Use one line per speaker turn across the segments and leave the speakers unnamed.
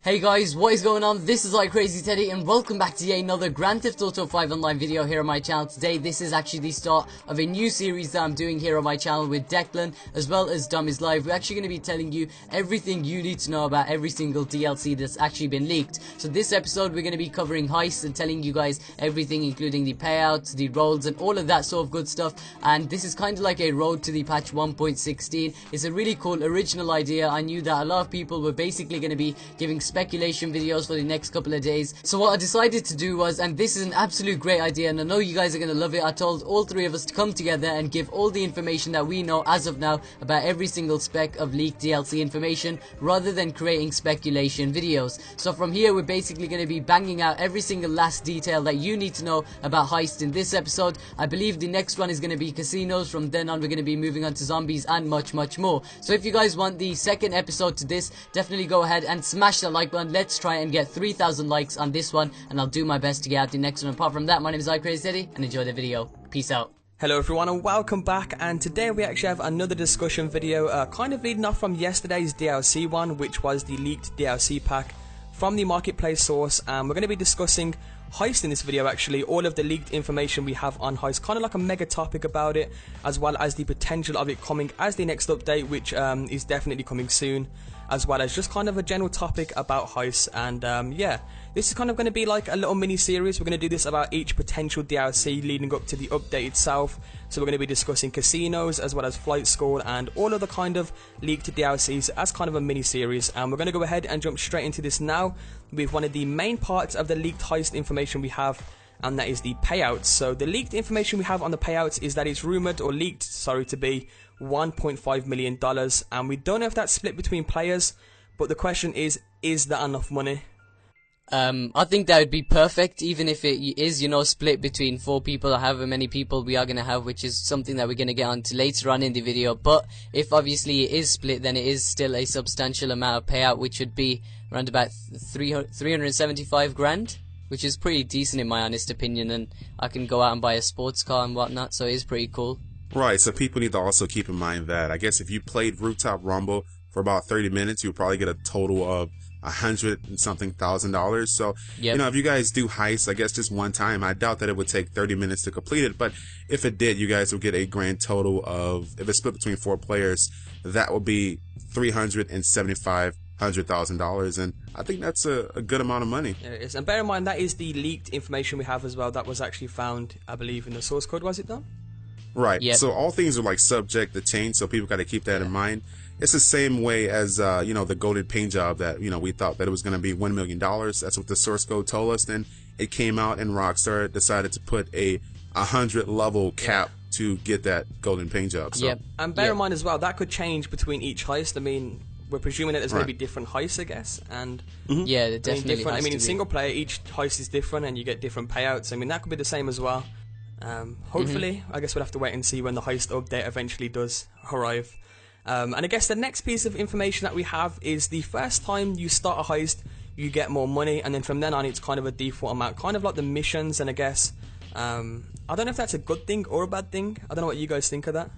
Hey guys, what is going on? This is iCrazyTeddy and welcome back to yet another Grand Theft Auto 5 Online video here on my channel. Today, this is actually the start of a new series that I'm doing here on my channel with Declan as well as Dom is Live. We're actually going to be telling you everything you need to know about every single DLC that's actually been leaked. So this episode, we're going to be covering Heist and telling you guys everything, including the payouts, the roles and all of that sort of good stuff. And this is kind of like a road to the patch 1.16. It's a really cool original idea. I knew that a lot of people were basically going to be giving speculation videos for the next couple of days. So what I decided to do was, and this is an absolute great idea and I know you guys are going to love it, I told all three of us to come together and give all the information that we know as of now about every single spec of leaked DLC information rather than creating speculation videos. So from here we're basically going to be banging out every single last detail that you need to know about Heist in this episode. I believe the next one is going to be casinos. From then on we're going to be moving on to zombies and much more. So if you guys want the second episode to this, definitely go ahead and smash that like button. Let's try and get 3,000 likes on this one and I'll do my best to get out the next one. Apart from that, my name is iCrazyTeddy and enjoy the video. Peace out.
Hello everyone and welcome back, and today we actually have another discussion video kind of leading off from yesterday's DLC one, which was the leaked DLC pack from the marketplace source. We're going to be discussing Heist in this video, actually, all of the leaked information we have on Heist, kind of like a mega topic about it, as well as the potential of it coming as the next update, which is definitely coming soon, as well as just kind of a general topic about Heist. And yeah, this is kind of going to be like a little mini series. We're going to do this about each potential DLC leading up to the update itself. So we're going to be discussing casinos as well as flight school and all of the kind of leaked DLCs as kind of a mini series. And we're going to go ahead and jump straight into this now with one of the main parts of the leaked Heist information we have, and that is the payouts. So the leaked information we have on the payouts is that it's rumored or leaked, sorry, to be $1.5 million, and we don't know if that's split between players, but the question is that enough money?
I think that would be perfect, even if it is, you know, split between 4 people or however many people we are going to have, which is something that we're going to get onto later on in the video. But if obviously it is split, then it is still a substantial amount of payout, which would be around about 375 grand, which is pretty decent in my honest opinion, and I can go out and buy a sports car and whatnot, so it is pretty cool.
Right, so people need to also keep in mind that, I guess if you played Rooftop Rumble for about 30 minutes, you'll probably get a total of $100 and something thousand. So, you know, if you guys do Heist, I guess just one time, I doubt that it would take 30 minutes to complete it, but if it did, you guys will get a grand total of, if it's split between 4 players, that would be $375,000, and I think that's a good amount of money.
Yeah, it is. And bear in mind, that is the leaked information we have as well. That was actually found, I believe, in the source code, was it, Dom?
Right,
yep. So
all things are like subject to change, so people got to keep that in mind. It's the same way as, you know, the golden paint job that, you know, we thought that it was going to be $1 million. That's what the source code told us. Then it came out and Rockstar decided to put a 100 level cap to get that golden paint job. So.
Yep.
And bear in mind as well, that could change between each heist. I mean, we're presuming that there's going to be different heists, I guess. And
yeah, definitely.
I mean, in single player, each heist is different and you get different payouts. I mean, that could be the same as well. Hopefully, I guess we'll have to wait and see when the Heist update eventually does arrive. And I guess the next piece of information that we have is the first time you start a heist, you get more money, and then from then on it's kind of a default amount, kind of like the missions. And I guess, I don't know if that's a good thing or a bad thing. I don't know what you guys think of that.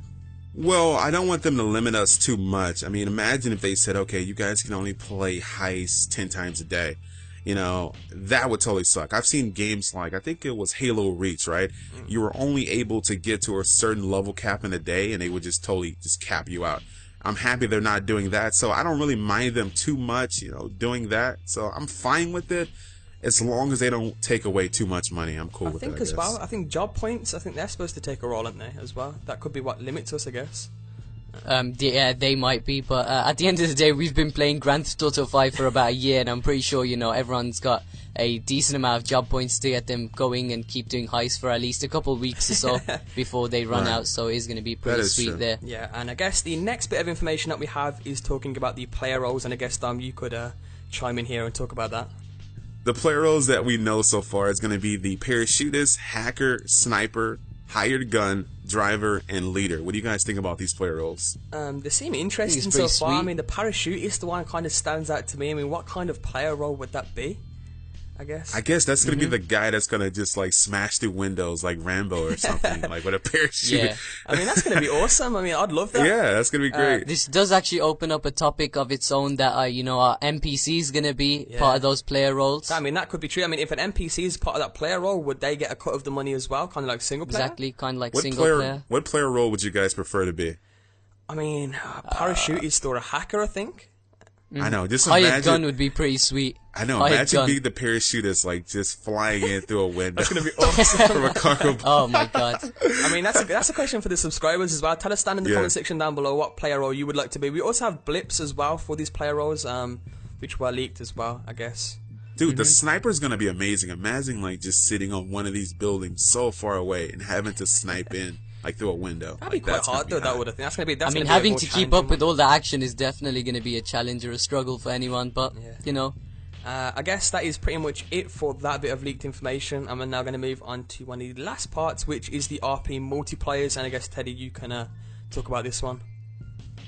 Well, I don't want them to limit us too much. I mean, imagine if they said, okay, you guys can only play Heist 10 times a day. You know, that would totally suck. I've seen games like, I think it was Halo Reach, right? You were only able to get to a certain level cap in a day, and they would just totally just cap you out. I'm happy they're not doing that, so I don't really mind them too much, you know, doing that. So I'm fine with it, as long as they don't take away too much money. I'm cool with it, I
think as well, I think job points, I think they're supposed to take a role, aren't they, as well? That could be what limits us, I guess.
Yeah, they might be, but at the end of the day, we've been playing Grand Theft Auto 5 for about a year, and I'm pretty sure, you know, everyone's got a decent amount of job points to get them going and keep doing Heist for at least a couple of weeks or so before they run out, so it's going to be pretty sweet there.
Yeah, and I guess the next bit of information that we have is talking about the player roles, and I guess, Dom, you could chime in here and talk about that.
The player roles that we know so far is going to be the parachutist, hacker, sniper, hired gun, driver, and leader. What do you guys think about these player roles?
They seem interesting so far. I mean, the parachutist, the one kind of stands out to me. I mean, what kind of player role would that be? I guess.
I guess that's gonna be the guy that's gonna just like smash through windows like Rambo or something, like with a parachute.
Yeah.
I mean, that's gonna be awesome. I mean, I'd love that.
Yeah, that's gonna be great.
This does actually open up a topic of its own that our NPC is gonna be part of those player roles.
I mean, that could be true. I mean, if an NPC is part of that player role, would they get a cut of the money as well, kind of like single player?
Exactly, kind of like single player.
What player role would you guys prefer to be?
I mean, a parachutist or a hacker, I think.
I know. Just
Hired
imagine.
gun would be pretty sweet.
I know.
Hired
Imagine
gun.
being the parachutist, like just flying in through a window.
That's gonna be awesome.
From a cargo.
Oh my god.
I mean, that's a question for the subscribers as well. Tell us down in the comment section down below what player role you would like to be. We also have blips as well for these player roles, which were leaked as well, I guess.
Dude, the sniper's gonna be amazing. Imagine like just sitting on one of these buildings so far away and having to snipe in like through a window.
That'd be quite hard though. That would, I think. That's gonna be.
I mean, having to keep up with all the action is definitely going to be a challenge or a struggle for anyone, but,
I guess that is pretty much it for that bit of leaked information. I'm now going to move on to one of the last parts, which is the RP multiplayers, and I guess, Teddy, you can talk about this one.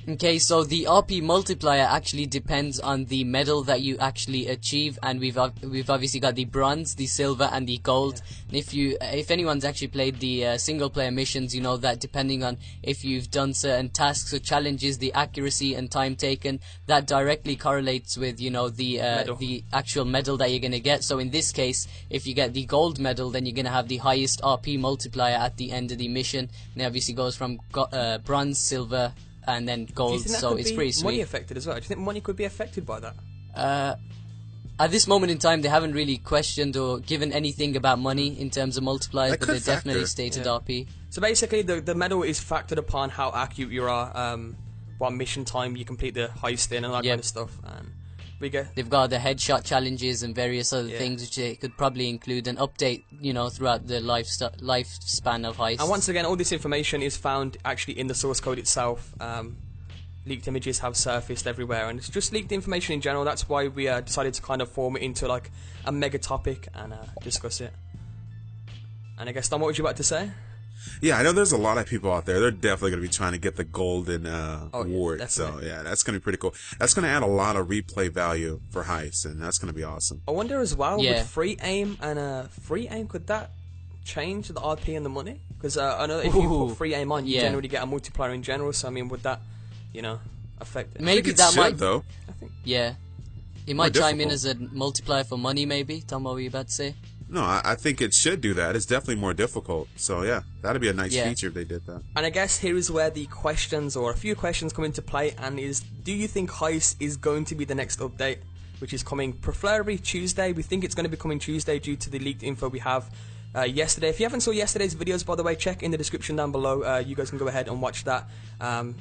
Okay, so the RP multiplier actually depends on the medal that you actually achieve, and we've obviously got the bronze, the silver, and the gold. And if anyone's actually played the single player missions, you know that depending on if you've done certain tasks or challenges, the accuracy and time taken, that directly correlates with the actual medal that you're gonna get. So in this case, if you get the gold medal, then you're gonna have the highest RP multiplier at the end of the mission. And it obviously goes from bronze, silver, and then gold, so it's pretty sweet.
Money affected as well? Do you think money could be affected by that?
At this moment in time, they haven't really questioned or given anything about money in terms of multipliers, but they definitely stated RP.
So basically, the medal is factored upon how accurate you are, what mission time you complete the heist in, and all that kind of stuff. And they've
got the headshot challenges and various other things, which they could probably include and update, throughout the lifespan of Heist.
And once again, all this information is found actually in the source code itself. Leaked images have surfaced everywhere, and it's just leaked information in general. That's why we decided to kind of form it into like a mega topic and discuss it. And I guess, Tom, what would you like to say?
Yeah, I know there's a lot of people out there. They're definitely going to be trying to get the golden award. So, yeah, that's going to be pretty cool. That's going to add a lot of replay value for Heist, and that's going to be awesome.
I wonder as well, with free aim and free aim, could that change the RP and the money? Because I know if you put free aim on, you generally get a multiplier in general. So, I mean, would that, affect it?
Maybe that might,
though.
I think.
Yeah. It might chime in as a multiplier for money, maybe. Tom, what were you about to say?
No, I think it should do that. It's definitely more difficult. So, yeah, that'd be a nice feature if they did that.
And I guess here is where the questions, or a few questions, come into play, and is, do you think Heist is going to be the next update, which is coming preferably Tuesday? We think it's going to be coming Tuesday due to the leaked info we have yesterday. If you haven't saw yesterday's videos, by the way, check in the description down below. You guys can go ahead and watch that.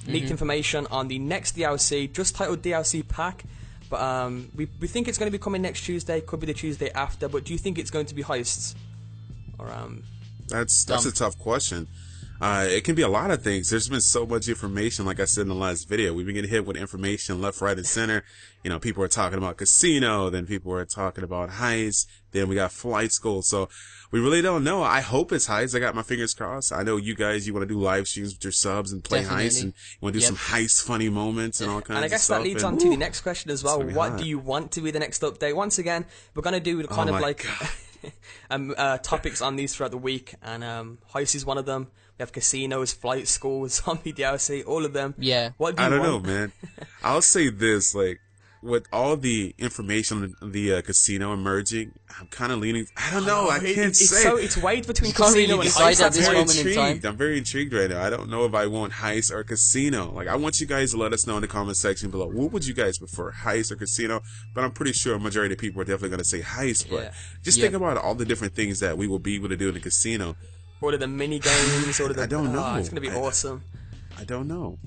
Leaked information on the next DLC, just titled DLC Pack. But we think it's going to be coming next Tuesday. Could be the Tuesday after. But do you think it's going to be Heists? Or
That's a tough question. It can be a lot of things. There's been so much information, like I said in the last video. We've been getting hit with information left, right, and center. People are talking about casino, then people are talking about Heist, then we got flight school. So we really don't know. I hope it's Heist. I got my fingers crossed. I know you guys, you want to do live streams with your subs and play Heist, and you want to do some Heist funny moments and all kinds of stuff.
And I guess that leads on to the next question as well. What do you want to be the next update? Once again, we're going to do kind of like topics on these throughout the week, and Heist is one of them. We have casinos, flight schools, zombie DLC, all of them.
Yeah.
What do you want?
I don't know, man. I'll say this, like, with all the information on the casino emerging, I'm kind of leaning. I don't know. I can't say.
It's weighed between
can't
casino
really
and
decide
Heist
at this moment in time.
I'm very intrigued right now. I don't know if I want Heist or casino. Like, I want you guys to let us know in the comment section below. What would you guys prefer, Heist or casino? But I'm pretty sure a majority of people are definitely going to say Heist. But just think about all the different things that we will be able to do in the casino.
What are the mini games? What are the?
I don't know.
It's going to be awesome.
I don't know.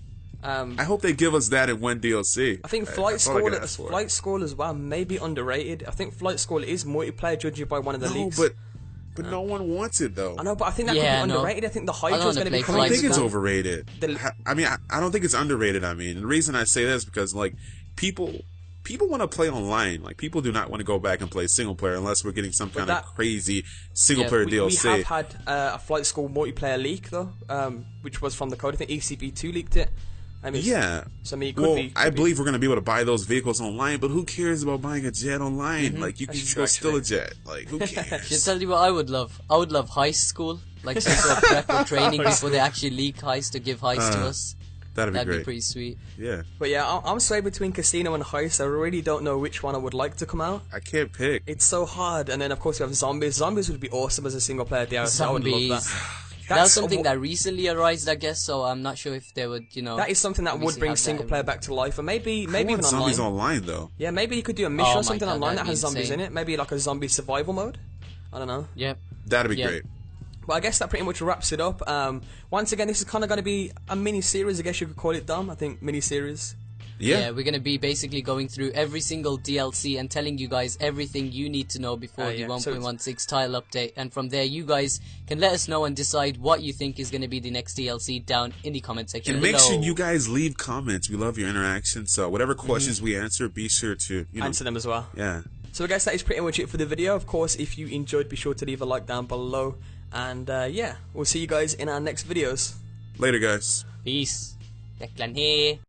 I hope they give us that in one DLC.
I think Flight School as well may be underrated. I think Flight School is multiplayer, judging by one of the leaks.
But no one wants it though.
I know, but I think that could be underrated. I think the hype is going to be coming.
I don't think it's overrated. I mean, I don't think it's underrated. I mean, the reason I say that is because like people want to play online. Like, people do not want to go back and play single player unless we're getting some kind of crazy single player DLC.
We have had a Flight School multiplayer leak though, which was from the code. I think ECB2 leaked it. I mean,
yeah.
So I mean, it
I believe we're going to be able to buy those vehicles online, but who cares about buying a jet online? Like, you can go steal a jet. Like, who cares?
Should tell you what I would love. I would love Heist School, like some sort of prep or training before they actually leak Heist or give Heist to us.
That'd be great.
Be pretty sweet.
Yeah.
But yeah, I'm swayed between Casino and Heist. I really don't know which one I would like to come out.
I can't pick.
It's so hard. And then of course we have Zombies. Zombies would be awesome as a single player DLC. I would love that.
That was something that recently arose, I guess, so I'm not sure if they would, you know...
That is something that would bring single player back to life, or maybe even online.
Zombies online, though.
Yeah, maybe you could do a mission or something online that has zombies in it. Maybe like a zombie survival mode. I don't know.
Yep.
That'd be great.
Well, I guess that pretty much wraps it up. Once again, this is kind of going to be a mini-series, I guess you could call it, Dom. I think mini-series.
Yeah, we're going to be basically going through every single DLC and telling you guys everything you need to know before the 1.16 title update. And from there, you guys can let us know and decide what you think is going to be the next DLC down in the comment section.
And make sure you guys leave comments. We love your interaction. So whatever questions we answer, be sure to
answer them as well.
Yeah.
So I guess that is pretty much it for the video. Of course, if you enjoyed, be sure to leave a like down below. And yeah, we'll see you guys in our next videos.
Later, guys.
Peace. Declan here.